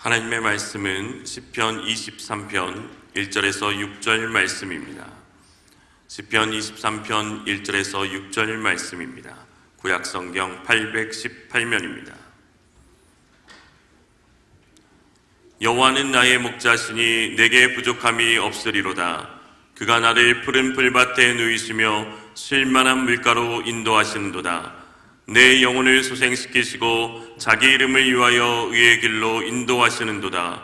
하나님의 말씀은 시편 23편 1절에서 6절 말씀입니다. 시편 23편 1절에서 6절 말씀입니다. 구약성경 818면입니다. 여호와는 나의 목자시니 내게 부족함이 없으리로다. 그가 나를 푸른 풀밭에 누이시며 쉴만한 물가로 인도하시는도다. 내 영혼을 소생시키시고 자기 이름을 위하여 의의 길로 인도하시는도다.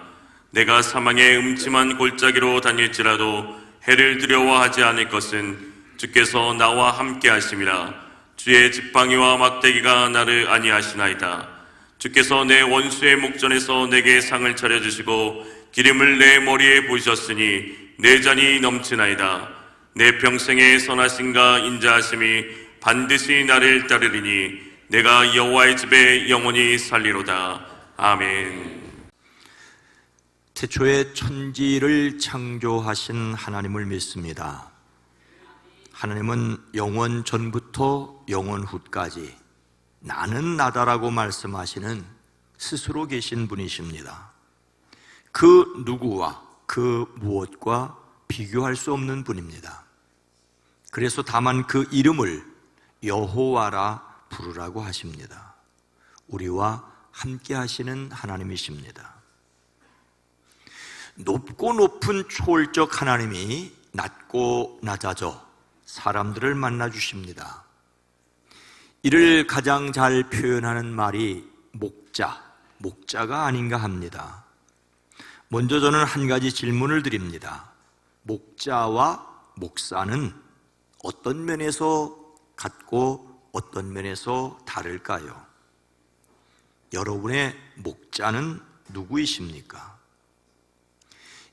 내가 사망의 음침한 골짜기로 다닐지라도 해를 두려워하지 않을 것은 주께서 나와 함께 하심이라. 주의 지팡이와 막대기가 나를 안위하시나이다. 주께서 내 원수의 목전에서 내게 상을 차려주시고 기름을 내 머리에 부으셨으니 내 잔이 넘치나이다. 내 평생의 선하심과 인자하심이 반드시 나를 따르리니 내가 여호와의 집에 영원히 살리로다. 아멘. 태초에 천지를 창조하신 하나님을 믿습니다. 하나님은 영원 전부터 영원 후까지 나는 나다라고 말씀하시는 스스로 계신 분이십니다. 그 누구와 그 무엇과 비교할 수 없는 분입니다. 그래서 다만 그 이름을 여호와라 부르라고 하십니다. 우리와 함께 하시는 하나님이십니다. 높고 높은 초월적 하나님이 낮고 낮아져 사람들을 만나 주십니다. 이를 가장 잘 표현하는 말이 목자가 아닌가 합니다. 먼저 저는 한 가지 질문을 드립니다. 목자와 목사는 어떤 면에서 같고 어떤 면에서 다를까요? 여러분의 목자는 누구이십니까?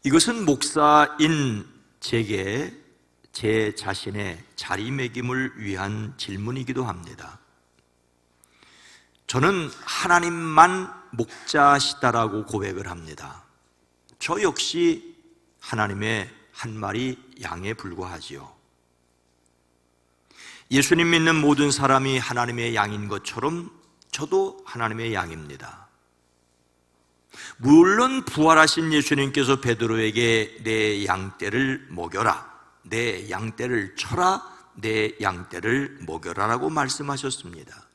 이것은 목사인 제게 제 자신의 자리매김을 위한 질문이기도 합니다. 저는 하나님만 목자시다라고 고백을 합니다. 저 역시 하나님의 한 마리 양에 불과하지요. 예수님 믿는 모든 사람이 하나님의 양인 것처럼 저도 하나님의 양입니다. 물론 부활하신 예수님께서 베드로에게 내 양떼를 먹여라, 내 양떼를 쳐라, 내 양떼를 먹여라라고 말씀하셨습니다.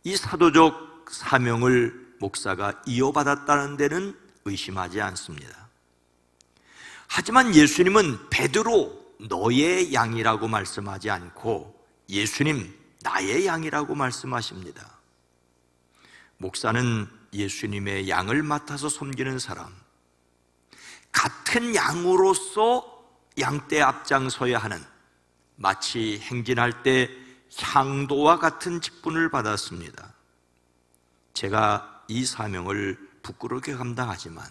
이 사도적 사명을 목사가 이어받았다는 데는 의심하지 않습니다. 하지만 예수님은 베드로 너의 양이라고 말씀하지 않고 예수님 나의 양이라고 말씀하십니다. 목사는 예수님의 양을 맡아서 섬기는 사람, 같은 양으로서 양떼 앞장서야 하는, 마치 행진할 때 향도와 같은 직분을 받았습니다. 제가 이 사명을 부끄럽게 감당하지만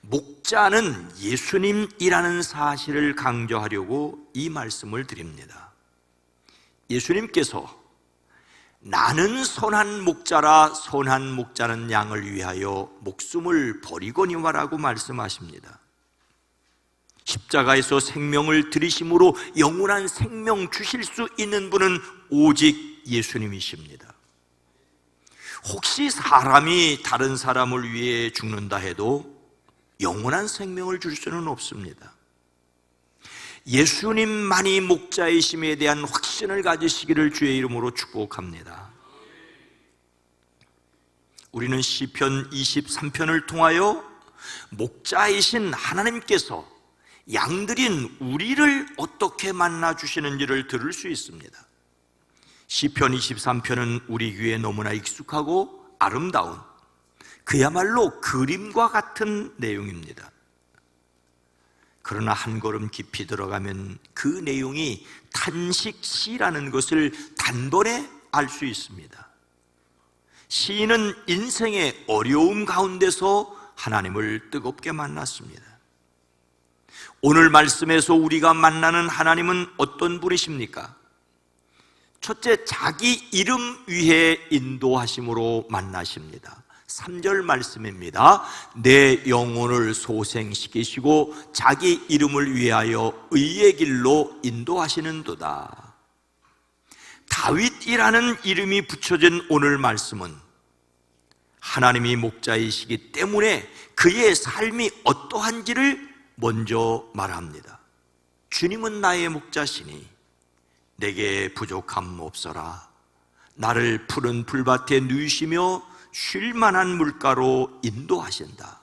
목자는 예수님이라는 사실을 강조하려고 이 말씀을 드립니다. 예수님께서 나는 선한 목자라, 선한 목자는 양을 위하여 목숨을 버리거니와라고 말씀하십니다. 십자가에서 생명을 들이심으로 영원한 생명 주실 수 있는 분은 오직 예수님이십니다. 혹시 사람이 다른 사람을 위해 죽는다 해도 영원한 생명을 줄 수는 없습니다. 예수님만이 목자이심에 대한 확신을 가지시기를 주의 이름으로 축복합니다. 우리는 시편 23편을 통하여 목자이신 하나님께서 양들인 우리를 어떻게 만나 주시는지를 들을 수 있습니다. 시편 23편은 우리 귀에 너무나 익숙하고 아름다운, 그야말로 그림과 같은 내용입니다. 그러나 한 걸음 깊이 들어가면 그 내용이 탄식시라는 것을 단번에 알 수 있습니다. 시인은 인생의 어려움 가운데서 하나님을 뜨겁게 만났습니다. 오늘 말씀에서 우리가 만나는 하나님은 어떤 분이십니까? 첫째, 자기 이름 위에 인도하심으로 만나십니다. 3절 말씀입니다. 내 영혼을 소생시키시고 자기 이름을 위하여 의의 길로 인도하시는도다. 다윗이라는 이름이 붙여진 오늘 말씀은 하나님이 목자이시기 때문에 그의 삶이 어떠한지를 먼저 말합니다. 주님은 나의 목자시니 내게 부족함 없어라. 나를 푸른 풀밭에 누이시며 쉴 만한 물가로 인도하신다.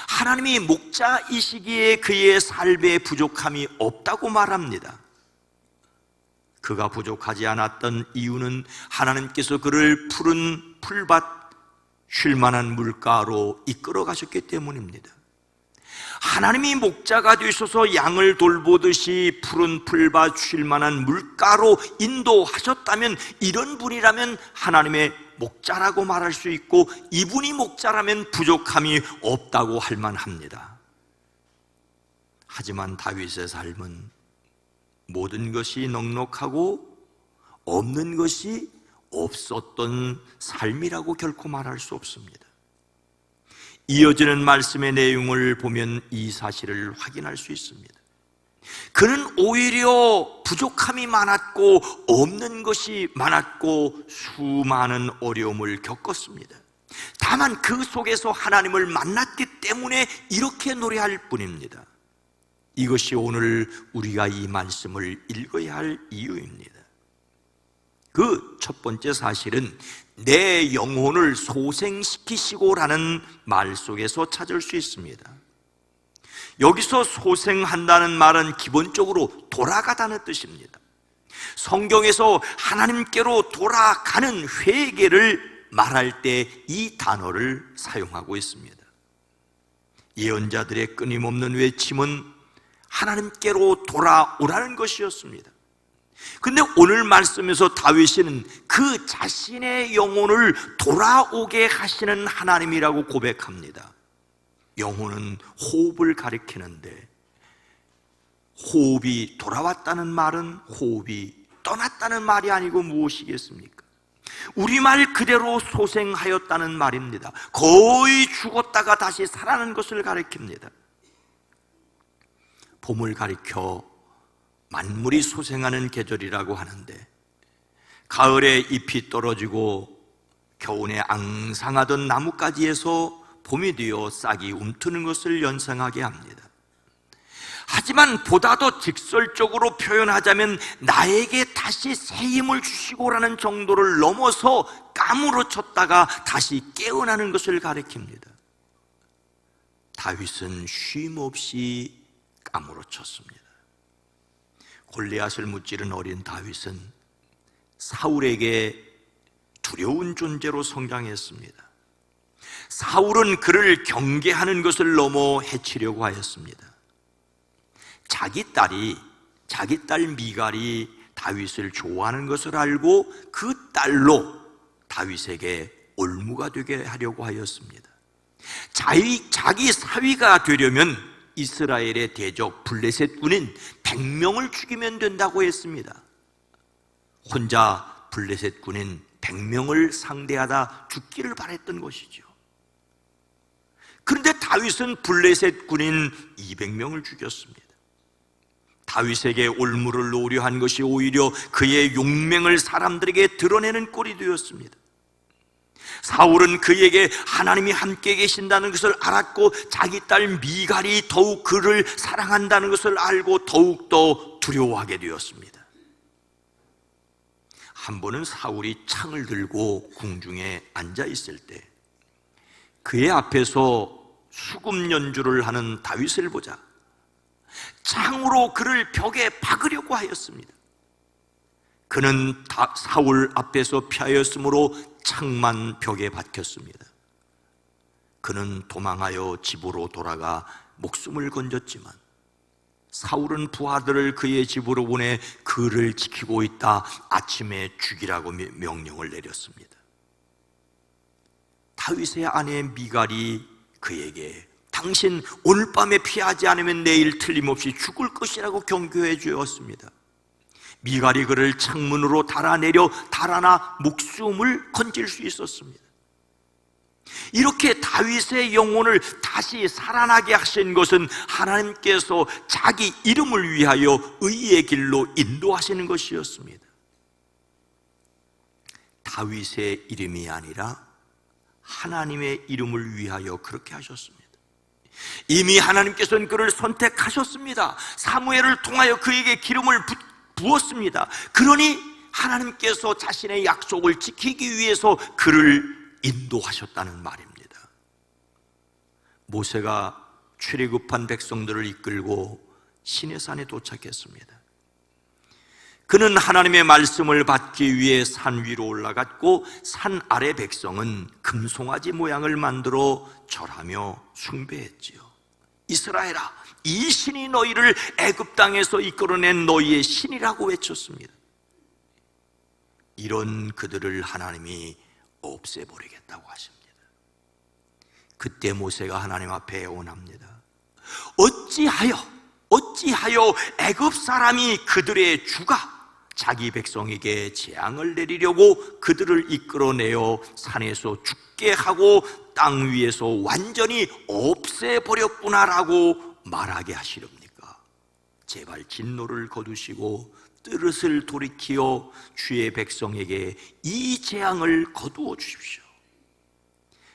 하나님이 목자이시기에 그의 삶에 부족함이 없다고 말합니다. 그가 부족하지 않았던 이유는 하나님께서 그를 푸른 풀밭, 쉴 만한 물가로 이끌어 가셨기 때문입니다. 하나님이 목자가 되셔서 양을 돌보듯이 푸른 풀밭, 쉴 만한 물가로 인도하셨다면, 이런 분이라면 하나님의 목자라고 말할 수 있고, 이분이 목자라면 부족함이 없다고 할 만합니다. 하지만 다윗의 삶은 모든 것이 넉넉하고 없는 것이 없었던 삶이라고 결코 말할 수 없습니다. 이어지는 말씀의 내용을 보면 이 사실을 확인할 수 있습니다. 그는 오히려 부족함이 많았고 없는 것이 많았고 수많은 어려움을 겪었습니다. 다만 그 속에서 하나님을 만났기 때문에 이렇게 노래할 뿐입니다. 이것이 오늘 우리가 이 말씀을 읽어야 할 이유입니다. 그 첫 번째 사실은 내 영혼을 소생시키시고라는 말 속에서 찾을 수 있습니다. 여기서 소생한다는 말은 기본적으로 돌아가다는 뜻입니다. 성경에서 하나님께로 돌아가는 회개를 말할 때 이 단어를 사용하고 있습니다. 예언자들의 끊임없는 외침은 하나님께로 돌아오라는 것이었습니다. 근데 오늘 말씀에서 다윗은 그 자신의 영혼을 돌아오게 하시는 하나님이라고 고백합니다. 영혼은 호흡을 가리키는데, 호흡이 돌아왔다는 말은 호흡이 떠났다는 말이 아니고 무엇이겠습니까? 우리말 그대로 소생하였다는 말입니다. 거의 죽었다가 다시 살아난 것을 가리킵니다. 봄을 가리켜 만물이 소생하는 계절이라고 하는데, 가을에 잎이 떨어지고 겨울에 앙상하던 나뭇가지에서 봄이 되어 싹이 움트는 것을 연상하게 합니다. 하지만 보다 더 직설적으로 표현하자면 나에게 다시 새 힘을 주시고라는 정도를 넘어서 까무러쳤다가 다시 깨어나는 것을 가리킵니다. 다윗은 쉼 없이 까무러쳤습니다. 골리앗을 무찌른 어린 다윗은 사울에게 두려운 존재로 성장했습니다. 사울은 그를 경계하는 것을 넘어 해치려고 하였습니다. 자기 딸 미갈이 다윗을 좋아하는 것을 알고 그 딸로 다윗에게 올무가 되게 하려고 하였습니다. 자기 사위가 되려면 이스라엘의 대적 블레셋 군인 100명을 죽이면 된다고 했습니다. 혼자 블레셋 군인 100명을 상대하다 죽기를 바랬던 것이죠. 그런데 다윗은 블레셋 군인 200명을 죽였습니다. 다윗에게 올무를 놓으려 한 것이 오히려 그의 용맹을 사람들에게 드러내는 꼴이 되었습니다. 사울은 그에게 하나님이 함께 계신다는 것을 알았고, 자기 딸 미갈이 더욱 그를 사랑한다는 것을 알고 더욱더 두려워하게 되었습니다. 한 번은 사울이 창을 들고 궁중에 앉아 있을 때 그의 앞에서 수금 연주를 하는 다윗을 보자 창으로 그를 벽에 박으려고 하였습니다. 그는 사울 앞에서 피하였으므로 창만 벽에 박혔습니다. 그는 도망하여 집으로 돌아가 목숨을 건졌지만 사울은 부하들을 그의 집으로 보내 그를 지키고 있다 아침에 죽이라고 명령을 내렸습니다. 다윗의 아내 미갈이 그에게 당신 오늘 밤에 피하지 않으면 내일 틀림없이 죽을 것이라고 경고해 주었습니다. 미갈이 그를 창문으로 달아나 목숨을 건질 수 있었습니다. 이렇게 다윗의 영혼을 다시 살아나게 하신 것은 하나님께서 자기 이름을 위하여 의의 길로 인도하시는 것이었습니다. 다윗의 이름이 아니라 하나님의 이름을 위하여 그렇게 하셨습니다. 이미 하나님께서는 그를 선택하셨습니다. 사무엘을 통하여 그에게 기름을 부었습니다. 그러니 하나님께서 자신의 약속을 지키기 위해서 그를 인도하셨다는 말입니다. 모세가 출애굽한 백성들을 이끌고 시내산에 도착했습니다. 그는 하나님의 말씀을 받기 위해 산 위로 올라갔고, 산 아래 백성은 금송아지 모양을 만들어 절하며 숭배했지요. 이스라엘아, 이 신이 너희를 애굽 땅에서 이끌어낸 너희의 신이라고 외쳤습니다. 이런 그들을 하나님이 없애버리겠다고 하십니다. 그때 모세가 하나님 앞에 애원합니다. 어찌하여 애굽 사람이 그들의 주가 자기 백성에게 재앙을 내리려고 그들을 이끌어내어 산에서 죽게 하고 땅 위에서 완전히 없애버렸구나라고 말하게 하시렵니까? 제발 진노를 거두시고 뜻을 돌이키어 주의 백성에게 이 재앙을 거두어 주십시오.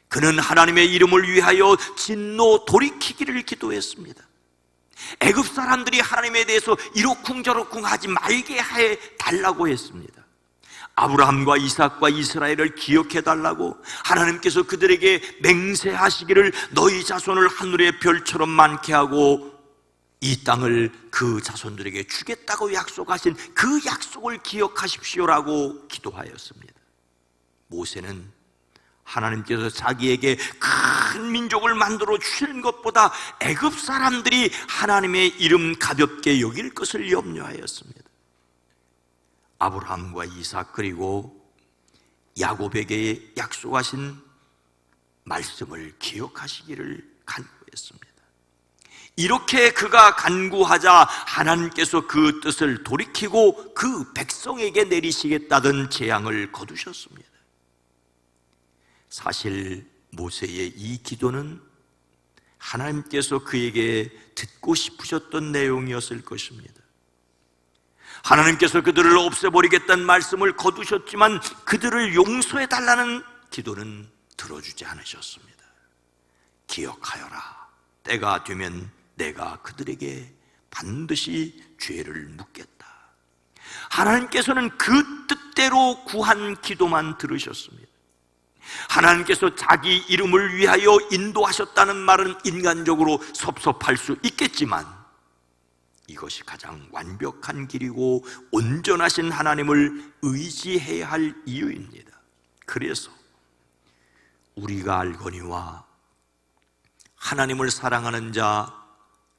그는 하나님의 이름을 위하여 진노 돌이키기를 기도했습니다. 애굽 사람들이 하나님에 대해서 이러쿵저러쿵 하지 말게 해달라고 했습니다. 아브라함과 이삭과 이스라엘을 기억해달라고 하나님께서 그들에게 맹세하시기를 너희 자손을 하늘의 별처럼 많게 하고 이 땅을 그 자손들에게 주겠다고 약속하신 그 약속을 기억하십시오라고 기도하였습니다. 모세는 하나님께서 자기에게 큰 민족을 만들어 주시는 것보다 애굽 사람들이 하나님의 이름 가볍게 여길 것을 염려하였습니다. 아브라함과 이삭 그리고 야곱에게 약속하신 말씀을 기억하시기를 간구했습니다. 이렇게 그가 간구하자 하나님께서 그 뜻을 돌이키고 그 백성에게 내리시겠다던 재앙을 거두셨습니다. 사실 모세의 이 기도는 하나님께서 그에게 듣고 싶으셨던 내용이었을 것입니다. 하나님께서 그들을 없애버리겠다는 말씀을 거두셨지만 그들을 용서해달라는 기도는 들어주지 않으셨습니다. 기억하여라, 때가 되면 내가 그들에게 반드시 죄를 묻겠다. 하나님께서는 그 뜻대로 구한 기도만 들으셨습니다. 하나님께서 자기 이름을 위하여 인도하셨다는 말은 인간적으로 섭섭할 수 있겠지만 이것이 가장 완벽한 길이고 온전하신 하나님을 의지해야 할 이유입니다. 그래서 우리가 알거니와 하나님을 사랑하는 자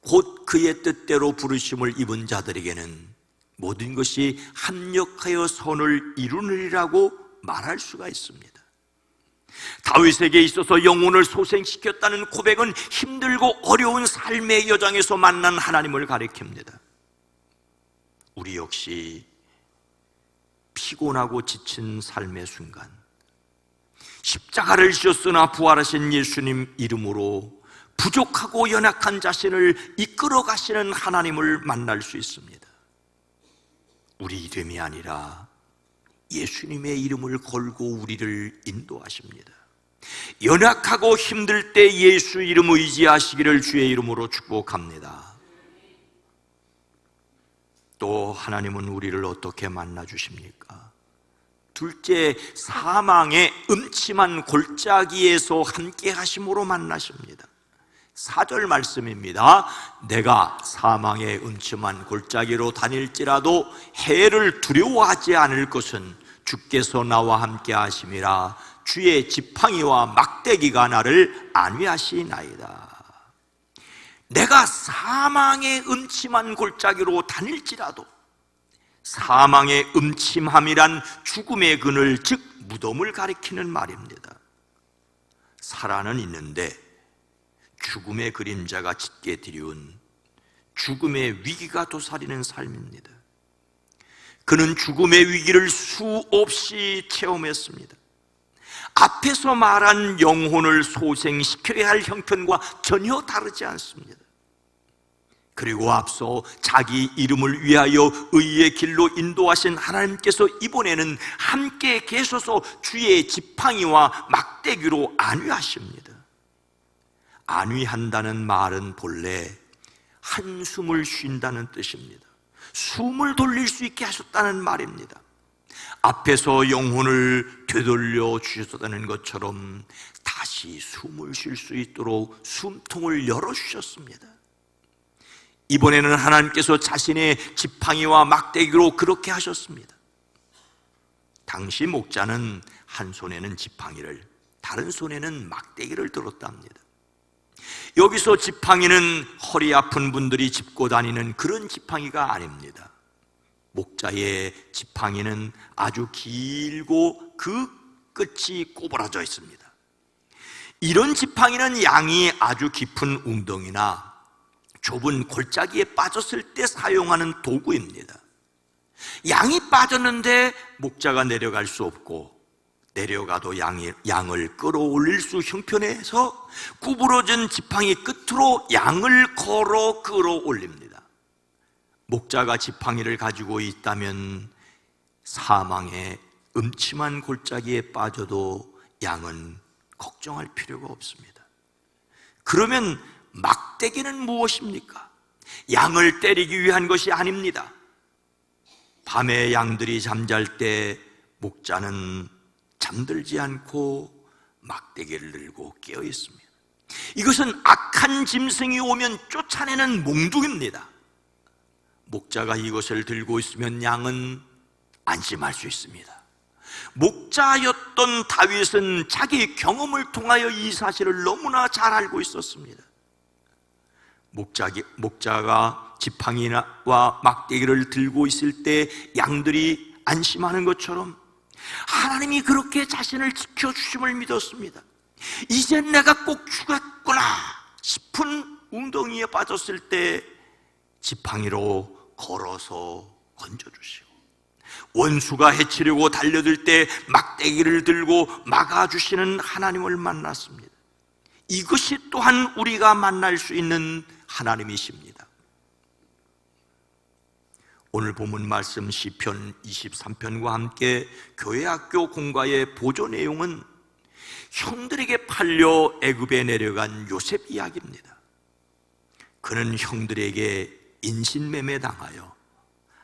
곧 그의 뜻대로 부르심을 입은 자들에게는 모든 것이 합력하여 선을 이루느니라고 말할 수가 있습니다. 다윗에게 있어서 영혼을 소생시켰다는 고백은 힘들고 어려운 삶의 여정에서 만난 하나님을 가리킵니다. 우리 역시 피곤하고 지친 삶의 순간 십자가를 지셨으나 부활하신 예수님 이름으로 부족하고 연약한 자신을 이끌어 가시는 하나님을 만날 수 있습니다. 우리 이름이 아니라 예수님의 이름을 걸고 우리를 인도하십니다. 연약하고 힘들 때 예수 이름 의지하시기를 주의 이름으로 축복합니다. 또 하나님은 우리를 어떻게 만나 주십니까? 둘째, 사망의 음침한 골짜기에서 함께 하심으로 만나십니다. 4절 말씀입니다. 내가 사망의 음침한 골짜기로 다닐지라도 해를 두려워하지 않을 것은 주께서 나와 함께 하심이라. 주의 지팡이와 막대기가 나를 안위하시나이다. 내가 사망의 음침한 골짜기로 다닐지라도, 사망의 음침함이란 죽음의 그늘, 즉 무덤을 가리키는 말입니다. 살아는 있는데 죽음의 그림자가 짙게 드리운 죽음의 위기가 도사리는 삶입니다. 그는 죽음의 위기를 수없이 체험했습니다. 앞에서 말한 영혼을 소생시켜야 할 형편과 전혀 다르지 않습니다. 그리고 앞서 자기 이름을 위하여 의의 길로 인도하신 하나님께서 이번에는 함께 계셔서 주의 지팡이와 막대기로 안위하십니다. 안위한다는 말은 본래 한숨을 쉰다는 뜻입니다. 숨을 돌릴 수 있게 하셨다는 말입니다. 앞에서 영혼을 되돌려 주셨다는 것처럼 다시 숨을 쉴 수 있도록 숨통을 열어주셨습니다. 이번에는 하나님께서 자신의 지팡이와 막대기로 그렇게 하셨습니다. 당시 목자는 한 손에는 지팡이를, 다른 손에는 막대기를 들었다 합니다. 여기서 지팡이는 허리 아픈 분들이 짚고 다니는 그런 지팡이가 아닙니다. 목자의 지팡이는 아주 길고 그 끝이 꼬부라져 있습니다. 이런 지팡이는 양이 아주 깊은 웅덩이나 좁은 골짜기에 빠졌을 때 사용하는 도구입니다. 양이 빠졌는데 목자가 내려갈 수 없고, 내려가도 양을 끌어올릴 수 형편해서 구부러진 지팡이 끝으로 양을 걸어 끌어올립니다. 목자가 지팡이를 가지고 있다면 사망의 음침한 골짜기에 빠져도 양은 걱정할 필요가 없습니다. 그러면 막대기는 무엇입니까? 양을 때리기 위한 것이 아닙니다. 밤에 양들이 잠잘 때 목자는 잠들지 않고 막대기를 들고 깨어 있습니다. 이것은 악한 짐승이 오면 쫓아내는 몽둥입니다. 목자가 이것을 들고 있으면 양은 안심할 수 있습니다. 목자였던 다윗은 자기 경험을 통하여 이 사실을 너무나 잘 알고 있었습니다. 목자가 지팡이와 막대기를 들고 있을 때 양들이 안심하는 것처럼 하나님이 그렇게 자신을 지켜주심을 믿었습니다. 이제 내가 꼭 죽었구나 싶은 웅덩이에 빠졌을 때 지팡이로 걸어서 건져주시고, 원수가 해치려고 달려들 때 막대기를 들고 막아주시는 하나님을 만났습니다. 이것이 또한 우리가 만날 수 있는 하나님이십니다. 오늘 본문 말씀 시편 23편과 함께 교회학교 공과의 보조 내용은 형들에게 팔려 애굽에 내려간 요셉 이야기입니다. 그는 형들에게 인신매매 당하여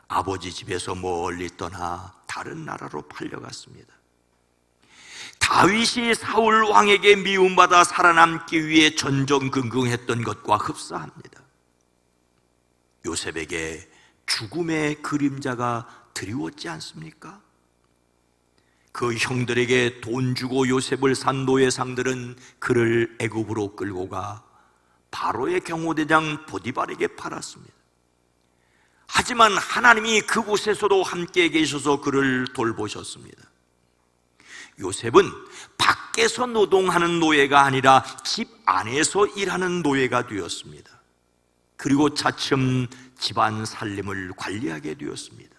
아버지 집에서 멀리 떠나 다른 나라로 팔려갔습니다. 다윗이 사울 왕에게 미움받아 살아남기 위해 전전긍긍했던 것과 흡사합니다. 요셉에게 죽음의 그림자가 드리웠지 않습니까? 그 형들에게 돈 주고 요셉을 산 노예상들은 그를 애굽으로 끌고 가 바로의 경호대장 보디발에게 팔았습니다. 하지만 하나님이 그곳에서도 함께 계셔서 그를 돌보셨습니다. 요셉은 밖에서 노동하는 노예가 아니라 집 안에서 일하는 노예가 되었습니다. 그리고 차츰 집안 살림을 관리하게 되었습니다.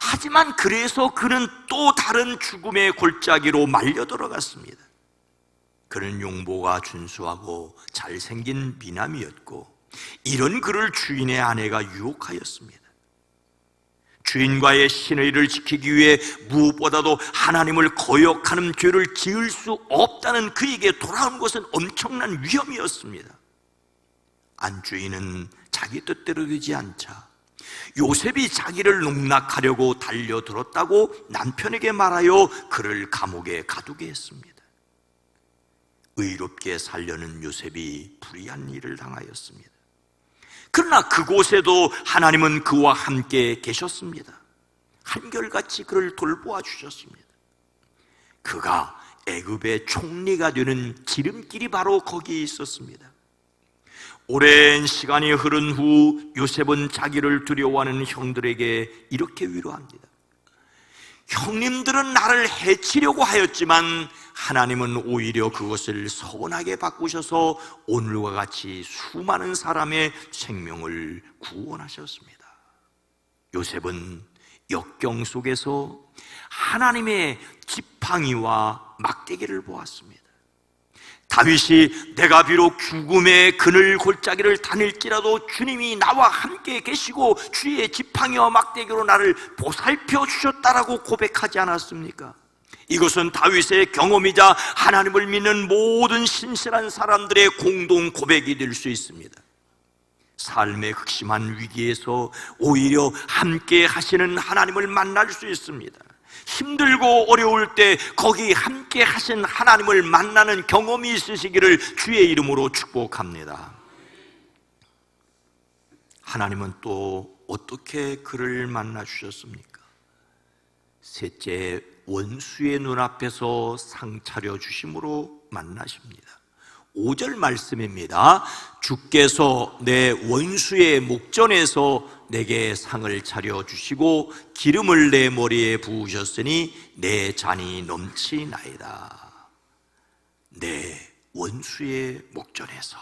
하지만 그래서 그는 또 다른 죽음의 골짜기로 말려 들어갔습니다. 그는 용모가 준수하고 잘생긴 미남이었고, 이런 그를 주인의 아내가 유혹하였습니다. 주인과의 신의를 지키기 위해 무엇보다도 하나님을 거역하는 죄를 지을 수 없다는 그에게 돌아온 것은 엄청난 위험이었습니다. 안주인은 자기 뜻대로 되지 않자 요셉이 자기를 농락하려고 달려들었다고 남편에게 말하여 그를 감옥에 가두게 했습니다. 의롭게 살려는 요셉이 불의한 일을 당하였습니다. 그러나 그곳에도 하나님은 그와 함께 계셨습니다. 한결같이 그를 돌보아 주셨습니다. 그가 애굽의 총리가 되는 지름길이 바로 거기에 있었습니다. 오랜 시간이 흐른 후 요셉은 자기를 두려워하는 형들에게 이렇게 위로합니다. 형님들은 나를 해치려고 하였지만 하나님은 오히려 그것을 선하게 바꾸셔서 오늘과 같이 수많은 사람의 생명을 구원하셨습니다. 요셉은 역경 속에서 하나님의 지팡이와 막대기를 보았습니다. 다윗이 내가 비록 죽음의 그늘 골짜기를 다닐지라도 주님이 나와 함께 계시고 주의 지팡이와 막대기로 나를 보살펴 주셨다라고 고백하지 않았습니까? 이것은 다윗의 경험이자 하나님을 믿는 모든 신실한 사람들의 공동 고백이 될 수 있습니다. 삶의 극심한 위기에서 오히려 함께 하시는 하나님을 만날 수 있습니다. 힘들고 어려울 때 거기 함께 하신 하나님을 만나는 경험이 있으시기를 주의 이름으로 축복합니다. 하나님은 또 어떻게 그를 만나 주셨습니까? 셋째, 원수의 눈앞에서 상 차려 주심으로 만나십니다. 5절 말씀입니다. 주께서 내 원수의 목전에서 내게 상을 차려 주시고 기름을 내 머리에 부으셨으니 내 잔이 넘치나이다. 내 원수의 목전에서.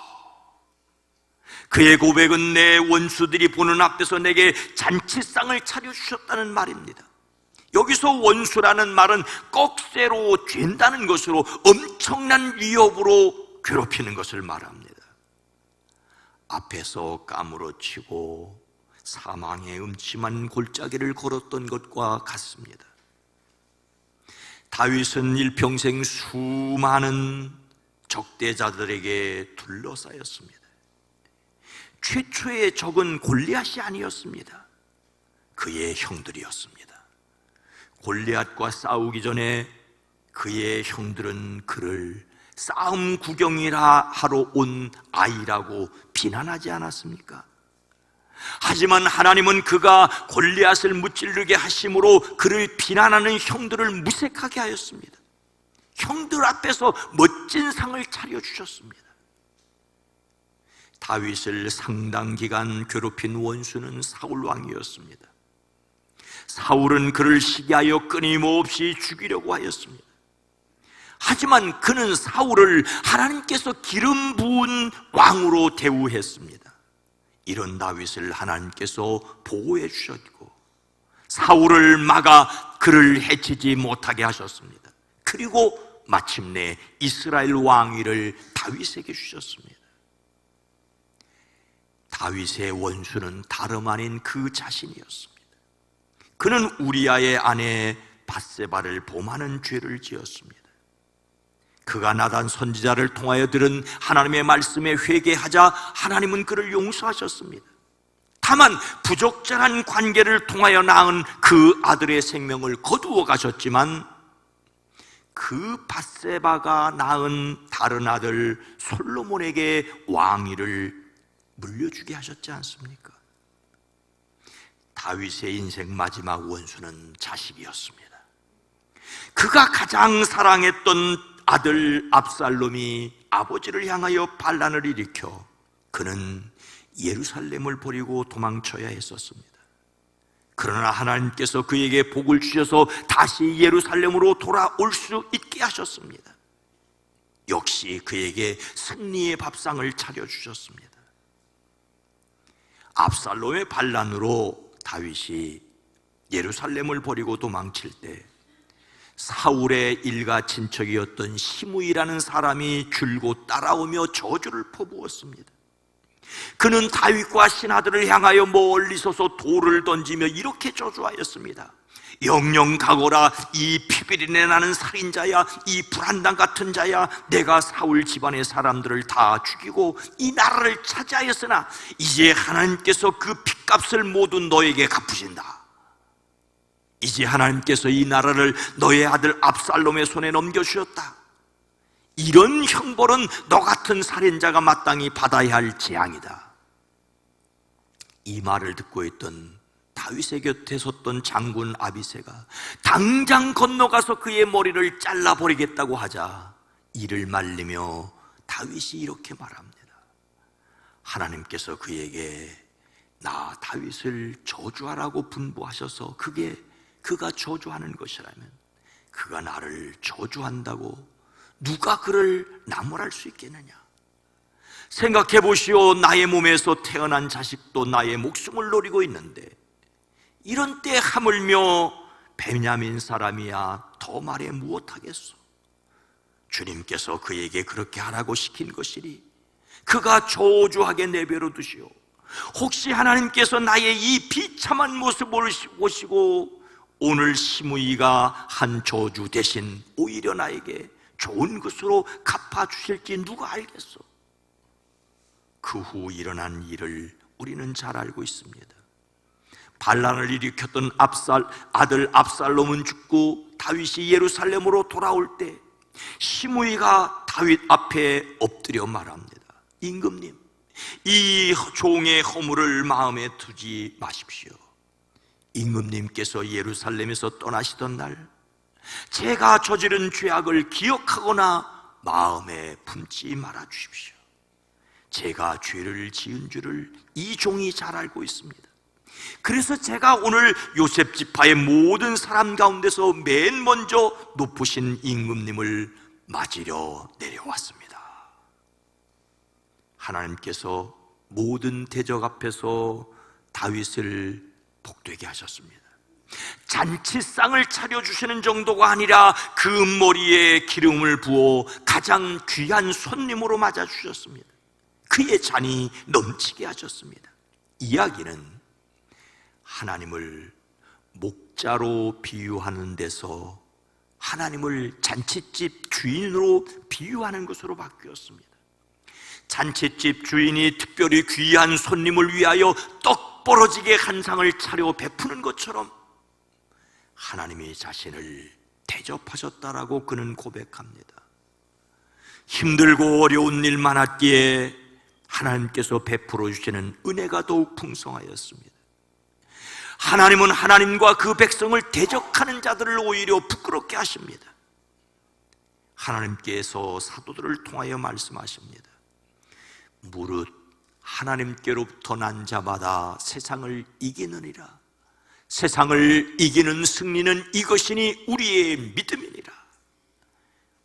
그의 고백은 내 원수들이 보는 앞에서 내게 잔치상을 차려 주셨다는 말입니다. 여기서 원수라는 말은 꺽쇠로 쥔다는 것으로 엄청난 위협으로 괴롭히는 것을 말합니다. 앞에서 까무러치고 사망의 음침한 골짜기를 걸었던 것과 같습니다. 다윗은 일평생 수많은 적대자들에게 둘러싸였습니다. 최초의 적은 골리앗이 아니었습니다. 그의 형들이었습니다. 골리앗과 싸우기 전에 그의 형들은 그를 싸움 구경이라 하러 온 아이라고 비난하지 않았습니까? 하지만 하나님은 그가 골리앗을 무찌르게 하심으로 그를 비난하는 형들을 무색하게 하였습니다. 형들 앞에서 멋진 상을 차려주셨습니다. 다윗을 상당 기간 괴롭힌 원수는 사울 왕이었습니다. 사울은 그를 시기하여 끊임없이 죽이려고 하였습니다. 하지만 그는 사울을 하나님께서 기름 부은 왕으로 대우했습니다. 이런 다윗을 하나님께서 보호해 주셨고 사울을 막아 그를 해치지 못하게 하셨습니다. 그리고 마침내 이스라엘 왕위를 다윗에게 주셨습니다. 다윗의 원수는 다름 아닌 그 자신이었습니다. 그는 우리아의 아내 밧세바를 범하는 죄를 지었습니다. 그가 나단 선지자를 통하여 들은 하나님의 말씀에 회개하자 하나님은 그를 용서하셨습니다. 다만 부적절한 관계를 통하여 낳은 그 아들의 생명을 거두어 가셨지만 그 밧세바가 낳은 다른 아들 솔로몬에게 왕위를 물려주게 하셨지 않습니까? 다윗의 인생 마지막 원수는 자식이었습니다. 그가 가장 사랑했던 아들 압살롬이 아버지를 향하여 반란을 일으켜 그는 예루살렘을 버리고 도망쳐야 했었습니다. 그러나 하나님께서 그에게 복을 주셔서 다시 예루살렘으로 돌아올 수 있게 하셨습니다. 역시 그에게 승리의 밥상을 차려주셨습니다. 압살롬의 반란으로 다윗이 예루살렘을 버리고 도망칠 때 사울의 일가 친척이었던 시므이라는 사람이 줄곧 따라오며 저주를 퍼부었습니다. 그는 다윗과 신하들을 향하여 멀리 서서 돌을 던지며 이렇게 저주하였습니다. 영영 가거라, 이 피비린내 나는 살인자야, 이 불한당 같은 자야. 내가 사울 집안의 사람들을 다 죽이고 이 나라를 차지하였으나 이제 하나님께서 그 핏값을 모두 너에게 갚으신다. 이제 하나님께서 이 나라를 너의 아들 압살롬의 손에 넘겨주셨다. 이런 형벌은 너 같은 살인자가 마땅히 받아야 할 재앙이다. 이 말을 듣고 있던 다윗의 곁에 섰던 장군 아비새가 당장 건너가서 그의 머리를 잘라버리겠다고 하자 이를 말리며 다윗이 이렇게 말합니다. 하나님께서 그에게 나 다윗을 저주하라고 분부하셔서 그가 저주하는 것이라면 그가 나를 저주한다고 누가 그를 나무랄 수 있겠느냐? 생각해 보시오. 나의 몸에서 태어난 자식도 나의 목숨을 노리고 있는데 이런 때 하물며 베냐민 사람이야 더 말해 무엇하겠소? 주님께서 그에게 그렇게 하라고 시킨 것이니 그가 저주하게 내버려 두시오. 혹시 하나님께서 나의 이 비참한 모습을 보시고 오늘 시므이가 한 저주 대신 오히려 나에게 좋은 것으로 갚아주실지 누가 알겠소? 그 후 일어난 일을 우리는 잘 알고 있습니다. 반란을 일으켰던 아들 압살롬은 죽고 다윗이 예루살렘으로 돌아올 때 시므이가 다윗 앞에 엎드려 말합니다. 임금님, 이 종의 허물을 마음에 두지 마십시오. 임금님께서 예루살렘에서 떠나시던 날 제가 저지른 죄악을 기억하거나 마음에 품지 말아 주십시오. 제가 죄를 지은 줄을 이 종이 잘 알고 있습니다. 그래서 제가 오늘 요셉 지파의 모든 사람 가운데서 맨 먼저 높으신 임금님을 맞으려 내려왔습니다. 하나님께서 모든 대적 앞에서 다윗을 복되게 하셨습니다. 잔치상을 차려주시는 정도가 아니라 그 머리에 기름을 부어 가장 귀한 손님으로 맞아주셨습니다. 그의 잔이 넘치게 하셨습니다. 이야기는 하나님을 목자로 비유하는 데서 하나님을 잔치집 주인으로 비유하는 것으로 바뀌었습니다. 잔치집 주인이 특별히 귀한 손님을 위하여 떡 벌어지게 한 상을 차려 베푸는 것처럼 하나님이 자신을 대접하셨다라고 그는 고백합니다. 힘들고 어려운 일 많았기에 하나님께서 베풀어 주시는 은혜가 더욱 풍성하였습니다. 하나님은 하나님과 그 백성을 대적하는 자들을 오히려 부끄럽게 하십니다. 하나님께서 사도들을 통하여 말씀하십니다. 무릇 하나님께로부터 난 자마다 세상을 이기느니라. 세상을 이기는 승리는 이것이니 우리의 믿음이니라.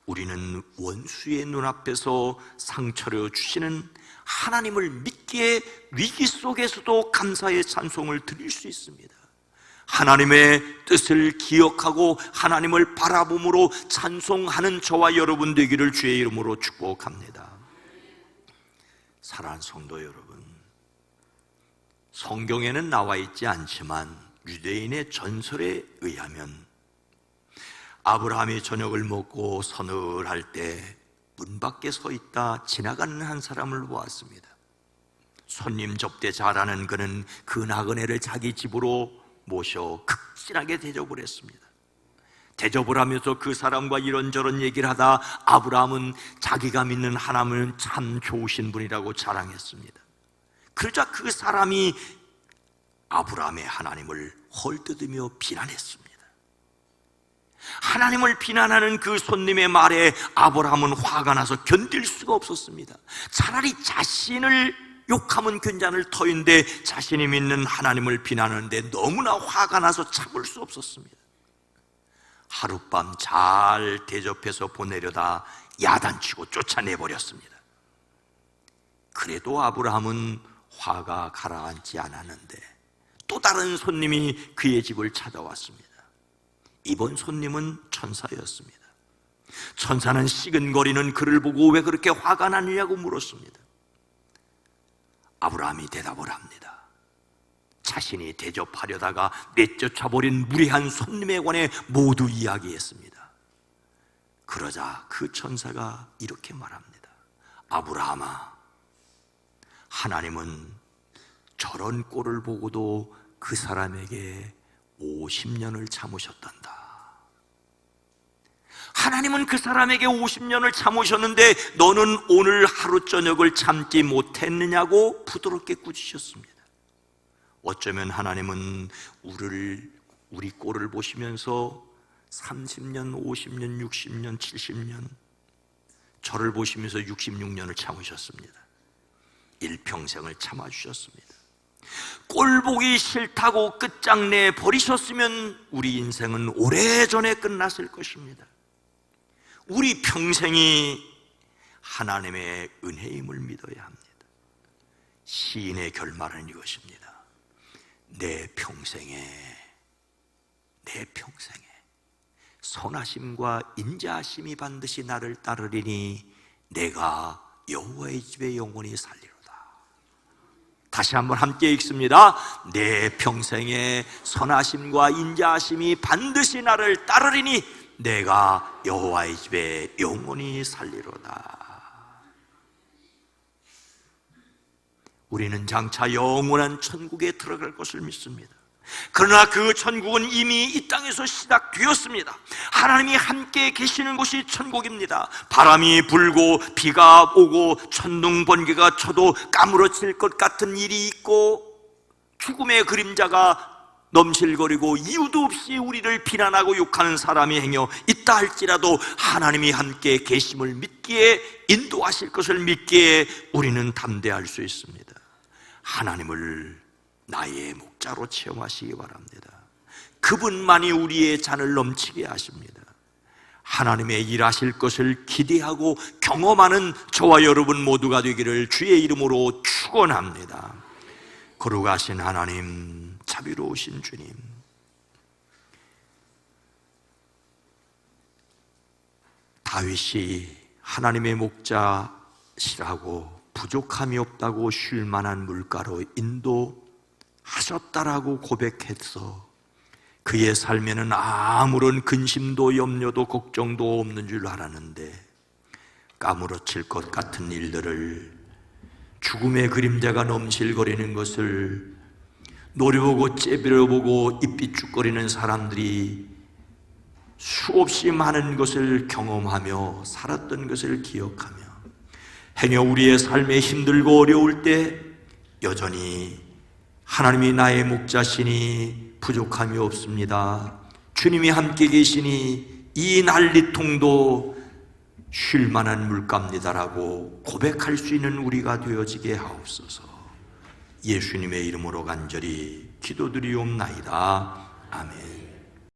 우리는 원수의 눈앞에서 상처를 주시는 하나님을 믿기에 위기 속에서도 감사의 찬송을 드릴 수 있습니다. 하나님의 뜻을 기억하고 하나님을 바라봄으로 찬송하는 저와 여러분 되기를 주의 이름으로 축복합니다. 사랑하는 성도 여러분, 성경에는 나와 있지 않지만 유대인의 전설에 의하면 아브라함이 저녁을 먹고 서늘할 때 문 밖에 서 있다 지나가는 한 사람을 보았습니다. 손님 접대 잘하는 그는 그 나그네를 자기 집으로 모셔 극진하게 대접을 했습니다. 대접을 하면서 그 사람과 이런저런 얘기를 하다 아브라함은 자기가 믿는 하나님은 참 좋으신 분이라고 자랑했습니다. 그러자 그 사람이 아브라함의 하나님을 헐뜯으며 비난했습니다. 하나님을 비난하는 그 손님의 말에 아브라함은 화가 나서 견딜 수가 없었습니다. 차라리 자신을 욕하면 괜찮을 터인데 자신이 믿는 하나님을 비난하는데 너무나 화가 나서 참을 수 없었습니다. 하룻밤 잘 대접해서 보내려다 야단치고 쫓아내버렸습니다. 그래도 아브라함은 화가 가라앉지 않았는데 또 다른 손님이 그의 집을 찾아왔습니다. 이번 손님은 천사였습니다. 천사는 시근거리는 그를 보고 왜 그렇게 화가 나느냐고 물었습니다. 아브라함이 대답을 합니다. 자신이 대접하려다가 내쫓아버린 무례한 손님에 관해 모두 이야기했습니다. 그러자 그 천사가 이렇게 말합니다. 아브라함아, 하나님은 저런 꼴을 보고도 그 사람에게 50년을 참으셨단다. 하나님은 그 사람에게 50년을 참으셨는데 너는 오늘 하루 저녁을 참지 못했느냐고 부드럽게 꾸짖으셨습니다. 어쩌면 하나님은 우리 꼴을 보시면서 30년, 50년, 60년, 70년 저를 보시면서 66년을 참으셨습니다. 일평생을 참아주셨습니다. 꼴 보기 싫다고 끝장내 버리셨으면 우리 인생은 오래전에 끝났을 것입니다. 우리 평생이 하나님의 은혜임을 믿어야 합니다. 시인의 결말은 이것입니다. 내 평생에 선하심과 인자하심이 반드시 나를 따르리니 내가 여호와의 집에 영원히 살리로다. 다시 한번 함께 읽습니다. 내 평생에 선하심과 인자하심이 반드시 나를 따르리니 내가 여호와의 집에 영원히 살리로다. 우리는 장차 영원한 천국에 들어갈 것을 믿습니다. 그러나 그 천국은 이미 이 땅에서 시작되었습니다. 하나님이 함께 계시는 곳이 천국입니다. 바람이 불고 비가 오고 천둥 번개가 쳐도 까무러칠 것 같은 일이 있고 죽음의 그림자가 넘실거리고 이유도 없이 우리를 비난하고 욕하는 사람이 행여 있다 할지라도 하나님이 함께 계심을 믿기에, 인도하실 것을 믿기에 우리는 담대할 수 있습니다. 하나님을 나의 목자로 체험하시기 바랍니다. 그분만이 우리의 잔을 넘치게 하십니다. 하나님의 일하실 것을 기대하고 경험하는 저와 여러분 모두가 되기를 주의 이름으로 축원합니다. 거룩하신 하나님, 자비로우신 주님, 다윗이 하나님의 목자시라고 부족함이 없다고 쉴 만한 물가로 인도하셨다라고 고백해서 그의 삶에는 아무런 근심도 염려도 걱정도 없는 줄 알았는데 까무러칠 것 같은 일들을, 죽음의 그림자가 넘실거리는 것을 노려보고 째려보고 입비죽거리는 사람들이 수없이 많은 것을 경험하며 살았던 것을 기억하며 행여 우리의 삶에 힘들고 어려울 때 여전히 하나님이 나의 목자시니 부족함이 없습니다, 주님이 함께 계시니 이 난리통도 쉴 만한 물가입니다라고 고백할 수 있는 우리가 되어지게 하옵소서. 예수님의 이름으로 간절히 기도드리옵나이다. 아멘.